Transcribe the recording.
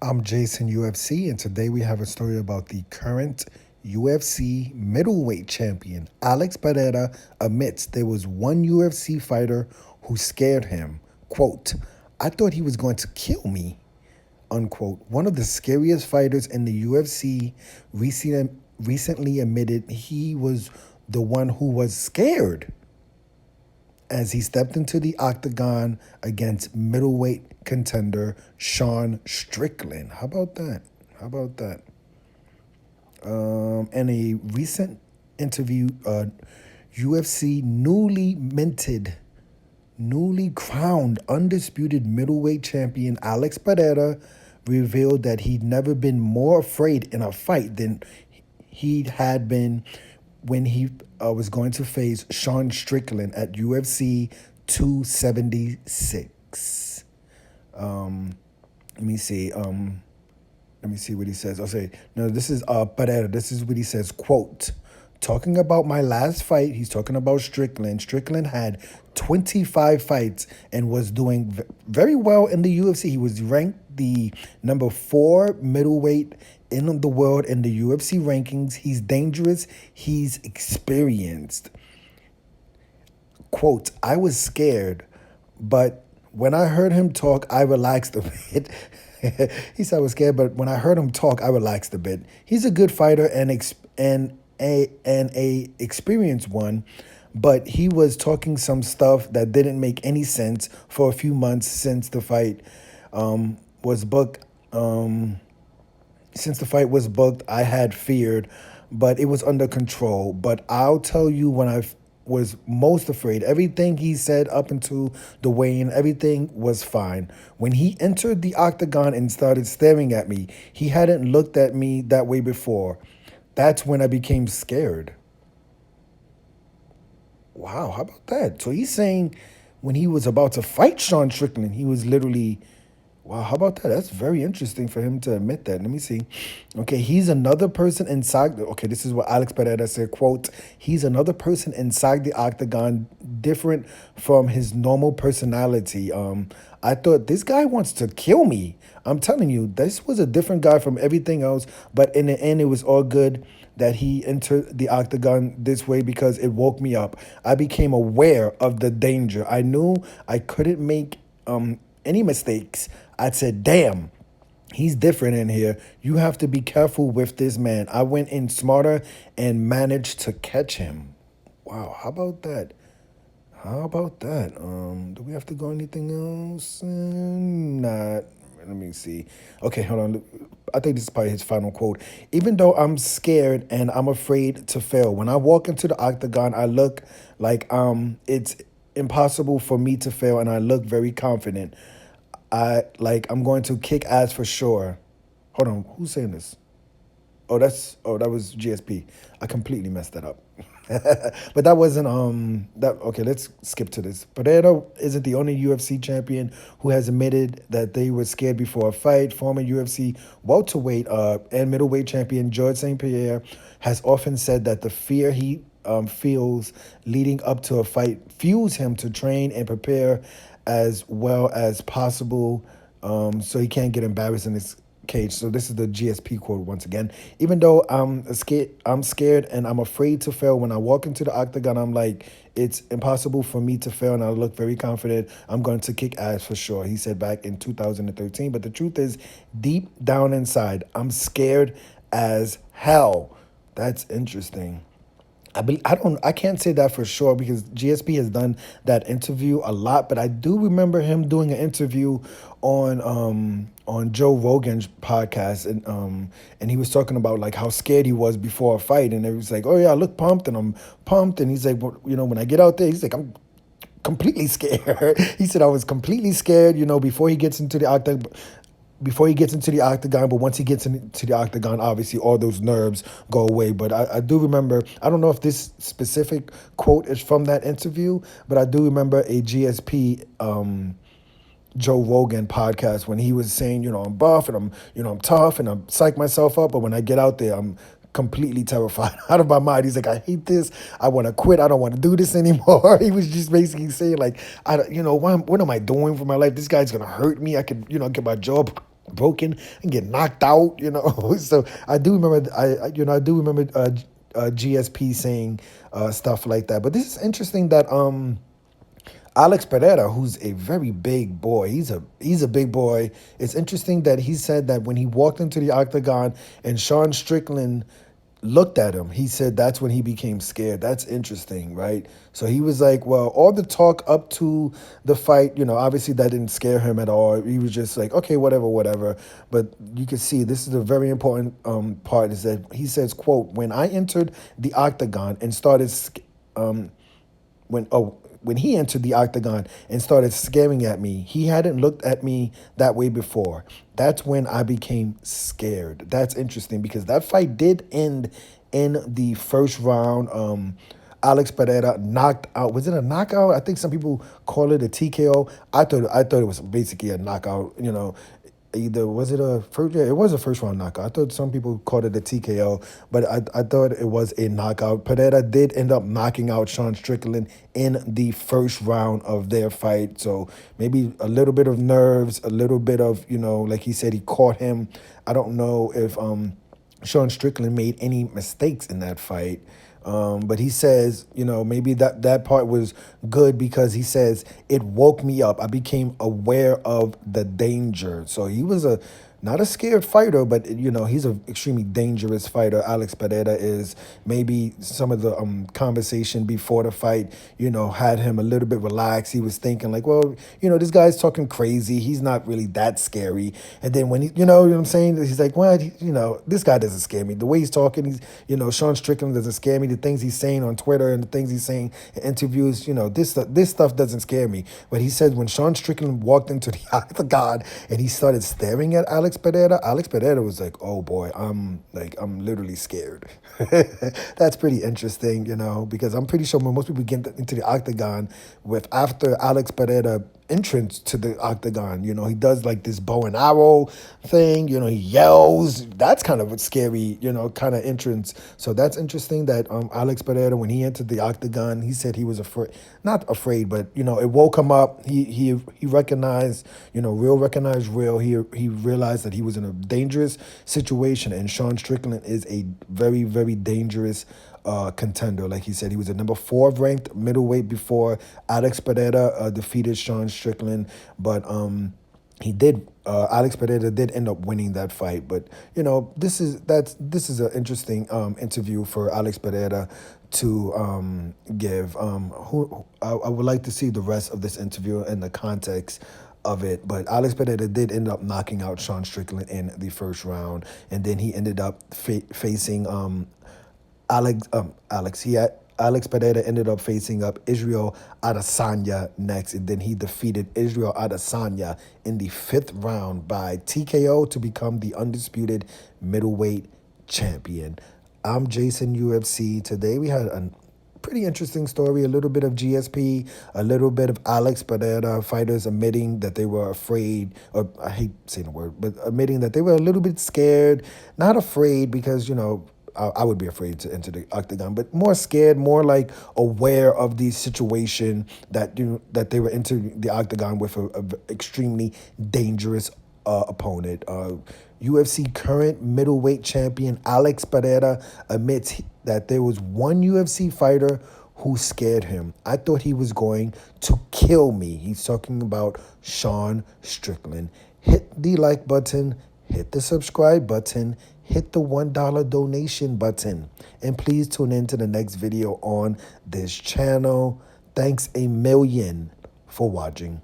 I'm Jason UFC, and today we have a story about the current UFC middleweight champion. Alex Pereira admits there was one UFC fighter who scared him. Quote, I thought he was going to kill me. Unquote. One of the scariest fighters in the UFC recently admitted he was the one who was scared as he stepped into the octagon against middleweight contender Sean Strickland. How about that? How about that? In a recent interview, UFC newly crowned undisputed middleweight champion Alex Pereira revealed that he'd never been more afraid in a fight than he had been when he was going to face Sean Strickland at UFC 276. Let me see. Let me see what he says. I'll say, no, this is Pereira. This is what he says, quote, talking about my last fight, he's talking about Strickland. Strickland had 25 fights and was doing very well in the UFC. He was ranked the number 4 middleweight in the world in the UFC rankings. He's dangerous. He's experienced. Quote, I was scared, but when I heard him talk, I relaxed a bit. He said I was scared, but when I heard him talk, I relaxed a bit. He's a good fighter and a experienced one, but he was talking some stuff that didn't make any sense for a few months since the fight was booked. Since the fight was booked, I had feared, but it was under control. But I'll tell you when I was most afraid. Everything he said up until the weigh-in, everything was fine. When he entered the octagon and started staring at me, he hadn't looked at me that way before. That's when I became scared. Wow, how about that? So he's saying when he was about to fight Sean Strickland, he was literally, wow, how about that? That's very interesting for him to admit that. Let me see. Okay, he's another person inside. Okay, this is what Alex Pereira said, quote, he's another person inside the octagon, different from his normal personality. I thought this guy wants to kill me. I'm telling you, this was a different guy from everything else, but in the end, it was all good that he entered the octagon this way because it woke me up. I became aware of the danger. I knew I couldn't make any mistakes. I said, damn, he's different in here. You have to be careful with this man. I went in smarter and managed to catch him. Wow, how about that? How about that? Do we have to go anything else? Not. Let me see. Okay, hold on. I think this is probably his final quote. Even though I'm scared and I'm afraid to fail, when I walk into the octagon, I look like it's impossible for me to fail, and I look very confident. I'm going to kick ass for sure. Hold on, who's saying this? That was GSP. I completely messed that up. But that wasn't that okay, let's skip to this. Pereira isn't the only UFC champion who has admitted that they were scared before a fight. Former UFC welterweight and middleweight champion George St. Pierre has often said that the fear he feels leading up to a fight fuels him to train and prepare as well as possible, so he can't get embarrassed in his cage. So this is the GSP quote once again. Even though I'm scared and I'm afraid to fail. When I walk into the octagon, I'm like, it's impossible for me to fail, and I look very confident. I'm going to kick ass for sure. He said back in 2013. But the truth is, deep down inside, I'm scared as hell. That's interesting. I can't say that for sure because GSP has done that interview a lot, but I do remember him doing an interview on Joe Rogan's podcast, and he was talking about like how scared he was before a fight, and he was like, oh yeah, I look pumped and I'm pumped, and he's like, well, when I get out there, he's like, I'm completely scared. He said I was completely scared, before he gets into the octagon. But once he gets into the octagon, obviously all those nerves go away. But I do remember, I don't know if this specific quote is from that interview, but I do remember a GSP Joe Rogan podcast when he was saying, I'm buff and I'm tough and I'm psych myself up, but when I get out there, I'm completely terrified out of my mind. He's like, I hate this. I want to quit. I don't want to do this anymore. He was just basically saying like, what am I doing for my life? This guy's going to hurt me. I could, get my job broken and get knocked out, you know. So I do remember, I do remember GSP saying stuff like that. But this is interesting that Alex Pereira, who's a very big boy, he's a big boy. It's interesting that he said that when he walked into the octagon and Sean Strickland looked at him, he said that's when he became scared. That's interesting, right? So he was like, well, all the talk up to the fight, obviously that didn't scare him at all. He was just like, okay, whatever, whatever. But you can see this is a very important part is that he says, quote, when I entered the octagon and started when when he entered the octagon and started staring at me, he hadn't looked at me that way before. That's when I became scared. That's interesting because that fight did end in the first round. Alex Pereira knocked out. Was it a knockout? I think some people call it a TKO. I thought it was basically a knockout. Either was it a first? Yeah, it was a first round knockout. I thought some people called it a TKO, but I thought it was a knockout. Pereira did end up knocking out Sean Strickland in the first round of their fight. So maybe a little bit of nerves, a little bit of like he said, he caught him. I don't know if Sean Strickland made any mistakes in that fight. But he says, maybe that part was good because he says it woke me up. I became aware of the danger. So he was not a scared fighter, but he's an extremely dangerous fighter. Alex Pereira is. Maybe some of the conversation before the fight, had him a little bit relaxed. He was thinking like, well, this guy's talking crazy. He's not really that scary. And then when he, you know what I'm saying? He's like, well, this guy doesn't scare me. The way he's talking, Sean Strickland doesn't scare me. The things he's saying on Twitter and the things he's saying in interviews, this stuff doesn't scare me. But he said when Sean Strickland walked into the octagon and he started staring at Alex Pereira was like, oh boy, I'm literally scared. That's pretty interesting, because I'm pretty sure when most people get into the octagon after Alex Pereira entrance to the octagon, he does like this bow and arrow thing, he yells. That's kind of a scary, kind of entrance. So that's interesting that Alex Pereira, when he entered the octagon, he said he was not afraid, but it woke him up. He recognized, real recognized real. He realized that he was in a dangerous situation, and Sean Strickland is a very, very dangerous contender. Like he said, he was a number 4 ranked middleweight before Alex Pereira defeated Sean Strickland, but Alex Pereira did end up winning that fight. But this is an interesting interview for Alex Pereira to give. I would like to see the rest of this interview and the context of it, but Alex Pereira did end up knocking out Sean Strickland in the first round, and then he ended up facing Alex Pereira ended up facing up Israel Adesanya next, and then he defeated Israel Adesanya in the 5th round by TKO to become the undisputed middleweight champion. I'm Jason UFC. Today we had a pretty interesting story, a little bit of GSP, a little bit of Alex Pereira, fighters admitting that they were afraid, or I hate saying the word, but admitting that they were a little bit scared, not afraid because, I would be afraid to enter the octagon, but more scared, more like aware of the situation that that they were entering the octagon with a extremely dangerous opponent. UFC current middleweight champion Alex Pereira admits that there was one UFC fighter who scared him. I thought he was going to kill me. He's talking about Sean Strickland. Hit the like button, hit the subscribe button, hit the $1 donation button, and please tune in to the next video on this channel. Thanks a million for watching.